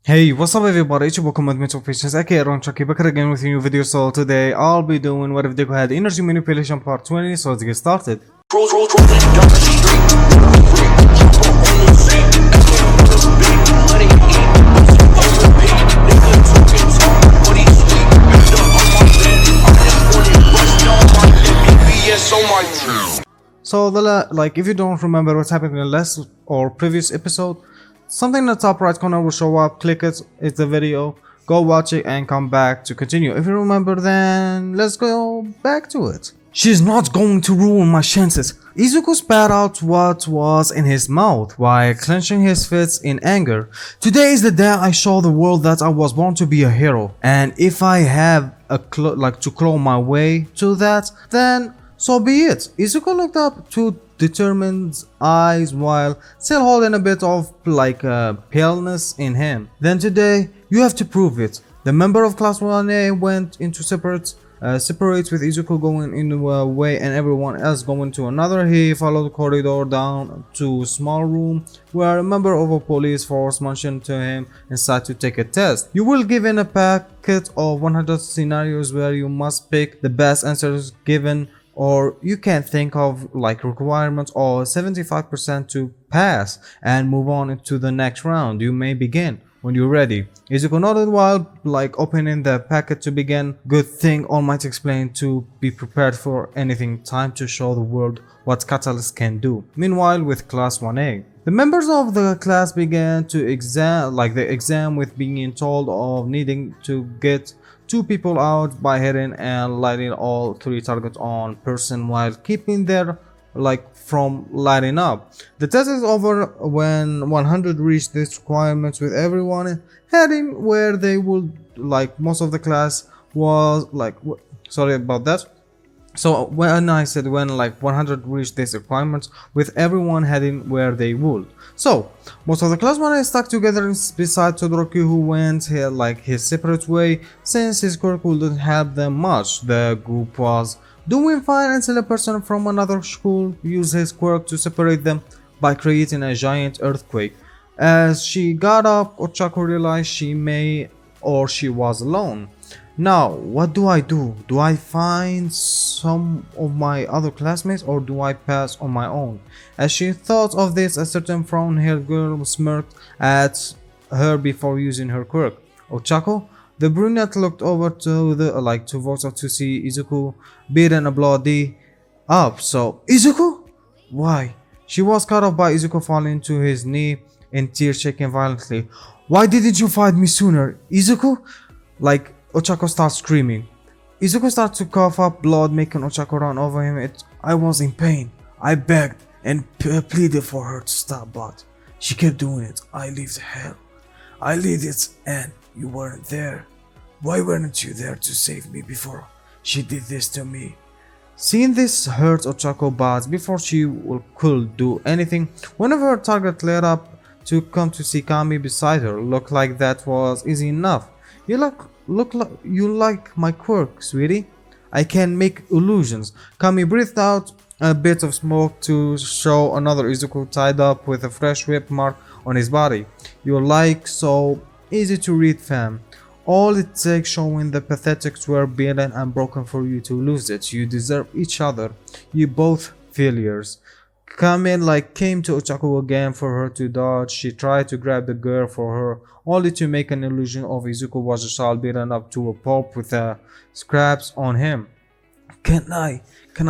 Hey, what's up everybody, it's your boy Mental Patience, aka Ron Chucky, back again with a new video. So today I'll be doing what if Deku had energy manipulation part 20, so let's get started. So if you don't remember what's happened in the last or previous episode, something in the top right corner will show up. Click it, it's the video, go watch it and come back to continue. If you remember, then let's go back to it. She's not going to ruin my chances. Izuku spat out what was in his mouth while clenching his fists in anger. Today is the day I show the world that I was born to be a hero, and if I have to claw my way to that, then so be it. Izuku looked up to determined eyes while still holding a bit of paleness in him. Then today, you have to prove it. The member of class 1A went into separates with Izuku going in one way and everyone else going to another. He followed the corridor down to a small room where a member of a police force mentioned to him inside to take a test. You will given a packet of 100 scenarios where you must pick the best answers given, or you can think of requirements or 75% to pass and move on to the next round. You may begin when you're ready. Izuku nodded while opening the packet to begin. Good thing All Might explained to be prepared for anything. Time to show the world what Catalyst can do. Meanwhile, with class 1A, the members of the class began to the exam with being told of needing to get 2 people out by hitting and lighting all 3 targets on person while keeping their from lighting up. The test is over when 100 reach these requirements with everyone heading where they would. Most of the class was sorry about that. So when I said when 100 reached these requirements with everyone heading where they would. So most of the class 1 stuck together beside Todoroki, who went here his separate way since his quirk wouldn't help them much. The group was doing fine until a person from another school used his quirk to separate them by creating a giant earthquake. As she got up, Ochako realized she was alone. Now, what do? Do I find some of my other classmates or do I pass on my own? As she thought of this, a certain brown-haired girl smirked at her before using her quirk. Ochako? The brunette looked over to the to Voxel to see Izuku beaten a bloody up. So, Izuku? Why? She was cut off by Izuku falling to his knee in tears, shaking violently. Why didn't you fight me sooner, Izuku? Ochako starts screaming. Izuku starts to cough up blood, making Ochako run over him. I was in pain. I begged and pleaded for her to stop, but she kept doing it. I lived hell. I lived it and you weren't there. Why weren't you there to save me before she did this to me? Seeing this hurt Ochako, but before she could do anything, one of her target lit up to come to see Camie beside her. Looked like that was easy enough. You like my quirk, sweetie? I can make illusions. Camie breathed out a bit of smoke to show another Izuku tied up with a fresh whip mark on his body. You're so easy to read, fam. All it takes showing the pathetics were beaten and broken for you to lose it. You deserve each other. You both failures. Camie came to Ochako again for her to dodge. She tried to grab the girl for her, only to make an illusion of Izuku was a child beaten up to a pulp with scraps on him. Can I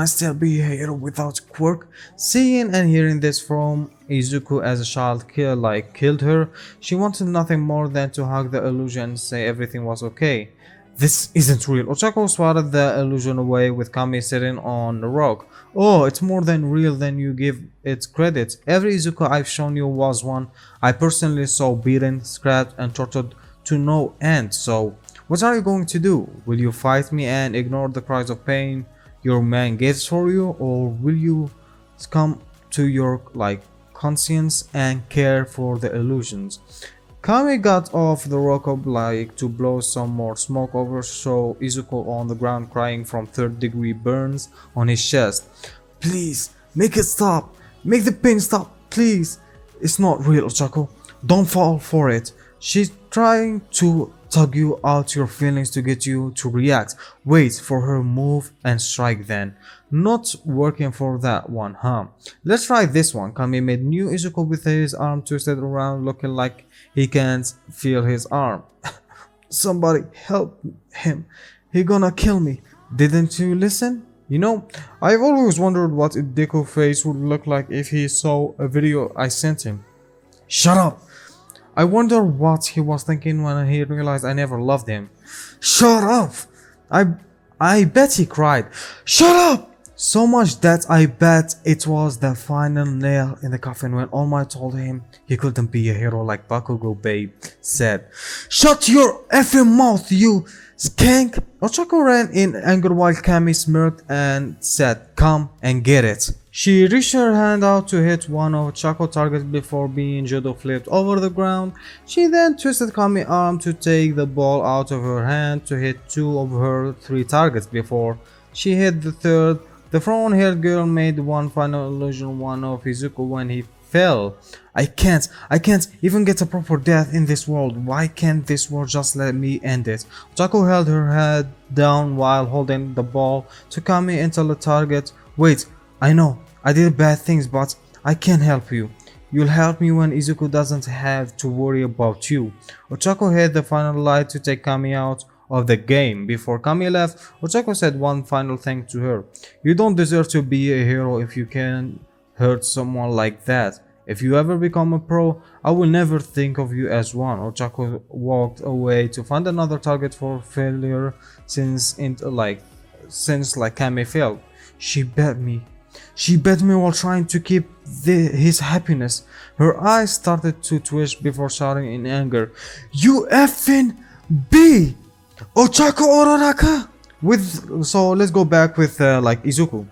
still be a hero without quirk? Seeing and hearing this from Izuku as a child killed her, she wanted nothing more than to hug the illusion and say everything was okay. This isn't real. Ochako swatted the illusion away with Camie sitting on the rock. Oh, it's more than real than you give it credit. Every Izuku I've shown you was one I personally saw beaten, scratched and tortured to no end. So, what are you going to do? Will you fight me and ignore the cries of pain your man gives for you? Or will you succumb to your conscience and care for the illusions? Camie got off the rock to blow some more smoke over, so Izuku on the ground crying from 3rd-degree burns on his chest. Please, make it stop. Make the pain stop, please. It's not real, Ochako. Don't fall for it. She's trying to tug you out your feelings to get you to react. Wait for her move and strike then. Not working for that one, huh? Let's try this one. Camie made new izuku with his arm twisted around looking like he can't feel his arm. Somebody help him. He gonna kill me. Didn't you listen? You know, I've always wondered what Deku face would look like if he saw a video I sent him. Shut up! I wonder what he was thinking when he realized I never loved him. Shut up! I bet he cried. Shut up! So much that I bet it was the final nail in the coffin when All Might told him he couldn't be a hero like Bakugo Babe said. Shut your effing mouth, you skank! Ochako ran in anger while Camie smirked and said, come and get it. She reached her hand out to hit one of Chaco's targets before being judo flipped over the ground. She then twisted Camie's arm to take the ball out of her hand to hit two of her three targets before she hit the third. The brown-haired girl made one final illusion one of Izuku when he fell. I can't even get a proper death in this world. Why can't this world just let me end it? Chaco held her head down while holding the ball to Camie until the target. Wait, I know, I did bad things, but I can help you. You'll help me when Izuku doesn't have to worry about you. Ochako hit the final light to take Camie out of the game. Before Camie left, Ochako said one final thing to her. You don't deserve to be a hero if you can hurt someone like that. If you ever become a pro, I will never think of you as one. Ochako walked away to find another target for failure since Camie failed. She bet me while trying to keep his happiness. Her eyes started to twitch before shouting in anger, you effing B! Ochako Ororaka! So let's go back with Izuku.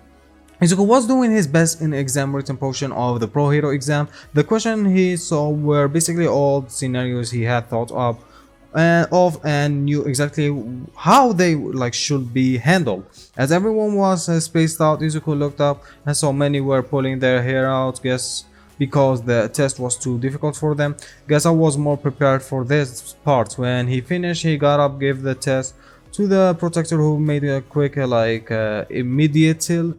Izuku was doing his best in the exam written portion of the Pro Hero exam. The question he saw were basically all scenarios he had thought of and knew exactly how they should be handled. As everyone was spaced out, Izuku looked up and saw many were pulling their hair out. Guess because the test was too difficult for them. Guess I was more prepared for this part. When he finished, he got up, gave the test to the protector, who made a quick immediately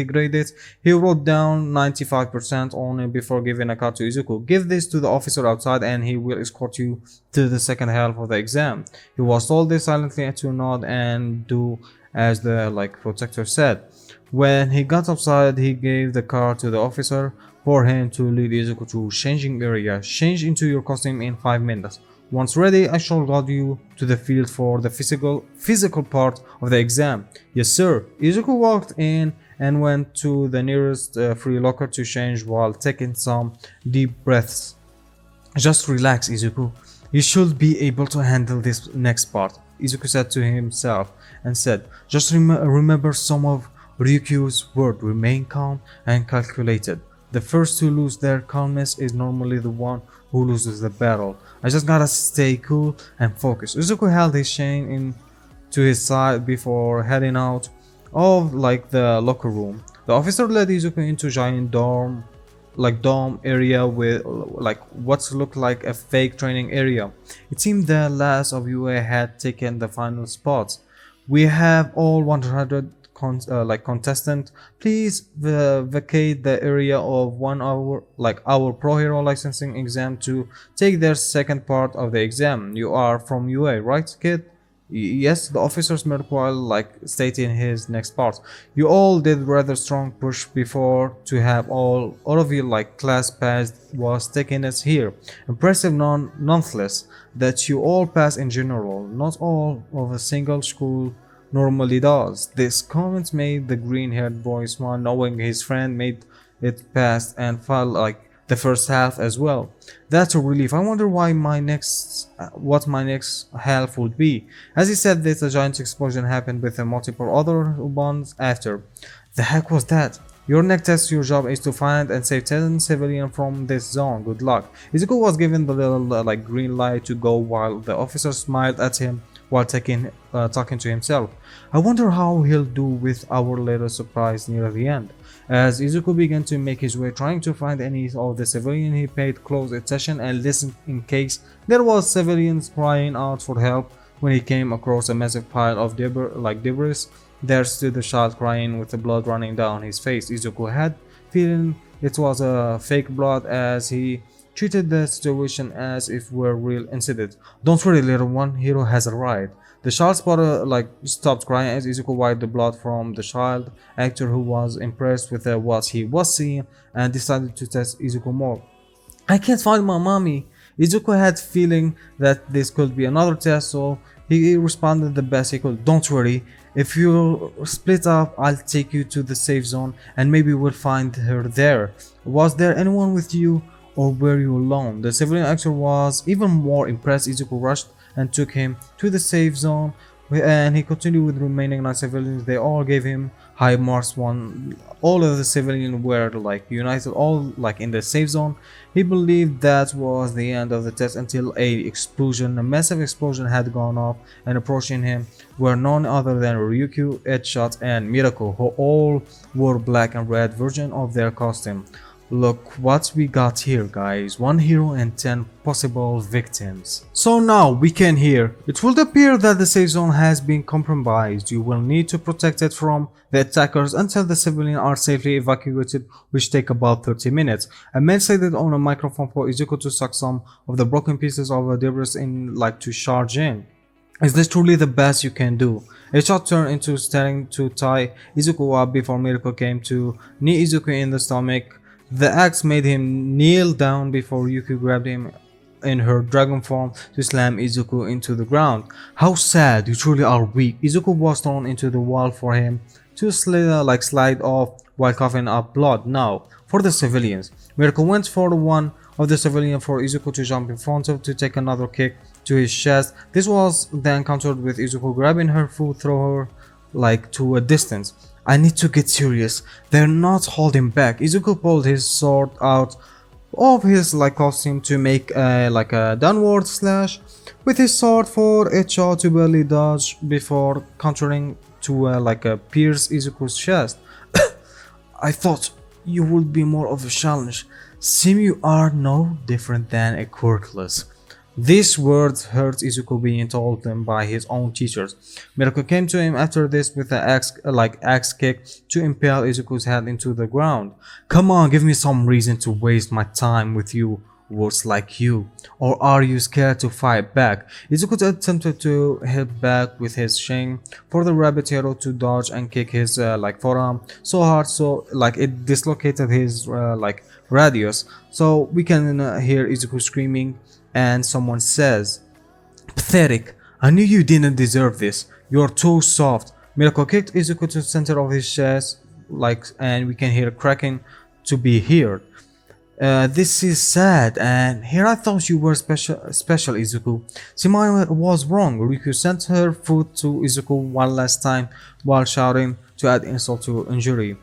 graded. He wrote down 95% on it before giving a card to Izuku. Give this to the officer outside and he will escort you to the second half of the exam. He was told this silently to nod and do as the protector said. When he got outside, he gave the card to the officer for him to lead Izuku to changing area. Change into your costume in 5 minutes. Once ready, I shall guide you to the field for the physical part of the exam. Yes, sir. Izuku walked in and went to the nearest free locker to change while taking some deep breaths. Just relax, Izuku. You should be able to handle this next part, Izuku said to himself and said, just remember some of Ryukyu's words. Remain calm and calculated. The first to lose their calmness is normally the one who loses the battle. I just gotta stay cool and focused. Izuku held his chain to his side before heading out of the locker room. The officer led Izuku into giant dome area with what looked like a fake training area. It seemed the last of UA had taken the final spots. We have all 100 contestant. Please vacate the area of 1 hour our Pro Hero licensing exam to take their second part of the exam. You are from UA, right, kid? Yes, the officer smirked while stating his next part. You all did rather strong push before to have all of you class passed was taken as here. Impressive nonetheless that you all pass in general. Not all of a single school normally does. This comment made the green-haired boy smile, knowing his friend made it past and felt the first half as well. That's a relief. I wonder what my next half would be. As he said this, a giant explosion happened with multiple other ones after. The heck was that? Your next test, your job is to find and save 10 civilians from this zone. Good luck. Izuku was given the little green light to go while the officer smiled at him while talking to himself. I wonder how he'll do with our little surprise near the end. As Izuku began to make his way trying to find any of the civilians, he paid close attention and listened in case there was civilians crying out for help. When he came across a massive pile of debris, there stood a child crying with the blood running down his face. Izuku had feeling it was a fake blood as he treated the situation as if were real incident. Don't worry, little one, Hero has arrived. The child stopped crying as Izuku wiped the blood from the child actor, who was impressed with what he was seeing and decided to test Izuku more. I can't find my mommy. Izuku had feeling that this could be another test, so he responded the best he could. Don't worry, if you split up, I'll take you to the safe zone and maybe we'll find her there. Was there anyone with you, or were you alone? The civilian actor was even more impressed. Izuku rushed and took him to the safe zone, and he continued with remaining 9 civilians. They all gave him high marks. All of the civilians were united, all in the safe zone. He believed that was the end of the test until a massive explosion had gone off, and approaching him were none other than Ryukyu, Edshot, and Miracle, who all wore black and red version of their costume. Look what we got here, guys. 1 hero and 10 possible victims. So now we can hear. It will appear that the safe zone has been compromised. You will need to protect it from the attackers until the civilians are safely evacuated, which take about 30 minutes. A man said it on a microphone for Izuku to suck some of the broken pieces of the debris in to charge in. Is this truly the best you can do? A shot turned into starting to tie Izuku up before Miracle came to knee Izuku in the stomach. The axe made him kneel down before Ryukyu grabbed him in her dragon form to slam Izuku into the ground. How sad, you truly are weak. Izuku was thrown into the wall for him to slide off while coughing up blood. Now, for the civilians. Miracle went for one of the civilians for Izuku to jump in front of to take another kick to his chest. This was then countered with Izuku grabbing her foot, throw her to a distance. I need to get serious. They're not holding back. Izuku pulled his sword out of his costume to make a downward slash with his sword for a shot to barely dodge before countering to pierce Izuku's chest. I thought you would be more of a challenge. Seem you are no different than a quirkless. These words hurt Izuku being told them by his own teachers. Miracle came to him after this with an axe kick to impale Izuku's head into the ground. Come on, give me some reason to waste my time with you, words like you. Or are you scared to fight back? Izuku attempted to hit back with his shin for the rabbit hero to dodge and kick his forearm so hard so it dislocated his radius. So we can hear Izuku screaming. And someone says, pathetic, I knew you didn't deserve this. You're too soft. Miracle kicked Izuku to the center of his chest, and we can hear cracking to be heard. This is sad, and here I thought you were special Izuku. Simai was wrong. Ryukyu sent her foot to Izuku one last time while shouting to add insult to injury.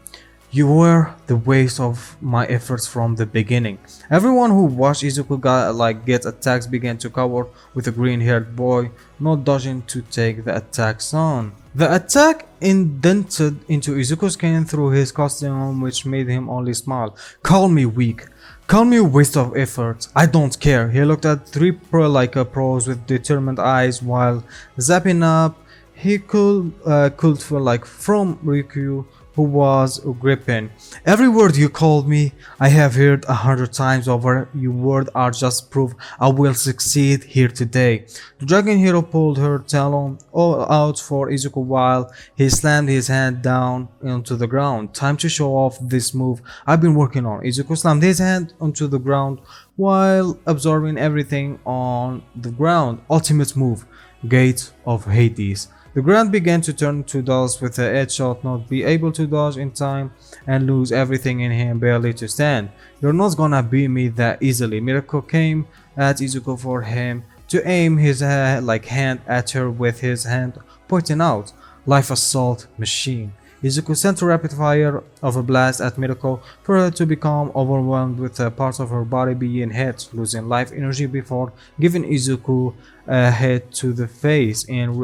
You were the waste of my efforts from the beginning. Everyone who watched Izuku get attacks began to cover with a green-haired boy not dodging to take the attack zone. The attack indented into Izuku's skin through his costume, which made him only smile. Call me weak. Call me a waste of effort. I don't care. He looked at 3 pros with determined eyes while zapping up. He could from Ryukyu, who was gripping. Every word you called me, I have heard 100 times over. Your words are just proof I will succeed here today. The dragon hero pulled her talon out for Izuku while he slammed his hand down onto the ground. Time to show off this move I've been working on. Izuku slammed his hand onto the ground while absorbing everything on the ground. Ultimate move, Gate of Hades. The ground began to turn to dust with the edge shot not be able to dodge in time and lose everything in him barely to stand. You're not gonna beat me that easily. Miracle came at Izuku for him to aim his hand at her with his hand pointing out. Life assault machine. Izuku sent a rapid fire of a blast at Miracle for her to become overwhelmed with parts of her body being hit, losing life energy before giving Izuku a hit to the face in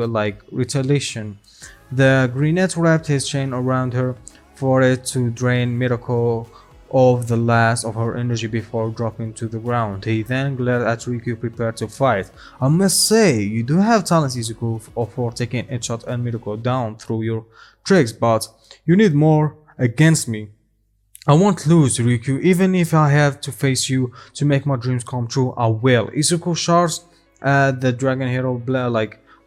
retaliation. The grenade wrapped his chain around her for it to drain Mirako of the last of her energy before dropping to the ground. He then glared at Riku, prepared to fight. I must say, you do have talent, Izuku, for taking a shot and Mirako down through your tricks, but you need more against me. I won't lose, Riku. Even if I have to face you to make my dreams come true, I will. Izuku charged at the dragon hero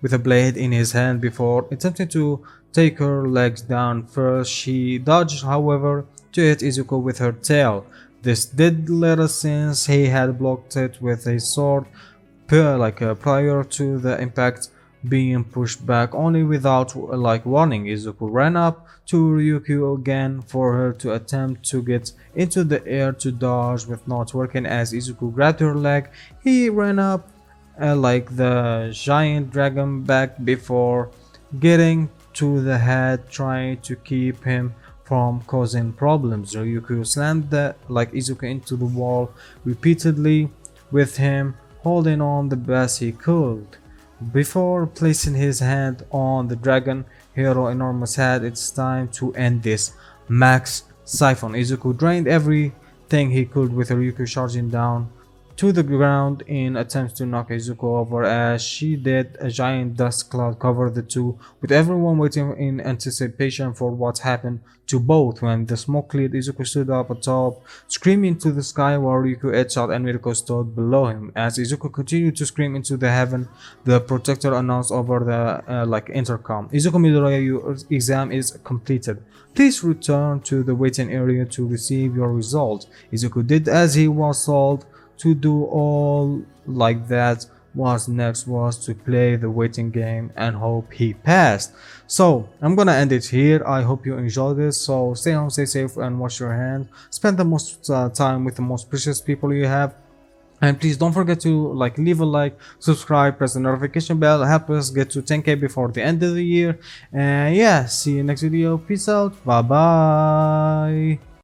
with a blade in his hand before attempting to take her legs down first. She dodged, however, to hit Izuku with her tail. This did little since he had blocked it with his sword prior to the impact being pushed back only without warning. Izuku ran up to Ryukyu again for her to attempt to get into the air to dodge, with not working. As Izuku grabbed her leg, he ran up like the giant dragon back before getting to the head, trying to keep him from causing problems. Ryukyu slammed Izuku into the wall repeatedly, with him holding on the best he could. Before placing his hand on the dragon hero enormous head, it's time to end this. Max Siphon. Izuku drained everything he could, with Ryukyu charging down to the ground in attempts to knock Izuku over. As she did, a giant dust cloud covered the two, with everyone waiting in anticipation for what happened to both. When the smoke cleared, Izuku stood up atop, screaming to the sky, while Ryukyu edged out and Mirako stood below him. As Izuku continued to scream into the heaven, the protector announced over the intercom, "Izuku Midoriya, your exam is completed. Please return to the waiting area to receive your result." Izuku did as he was told to do. All that was next was to play the waiting game and hope he passed. So I'm gonna end it here. I hope you enjoyed this. So stay home, stay safe, and wash your hands. Spend the most time with the most precious people you have. And please don't forget to leave a like, subscribe, press the notification bell. Help us get to 10K before the end of the year. And yeah, see you next video. Peace out. Bye bye.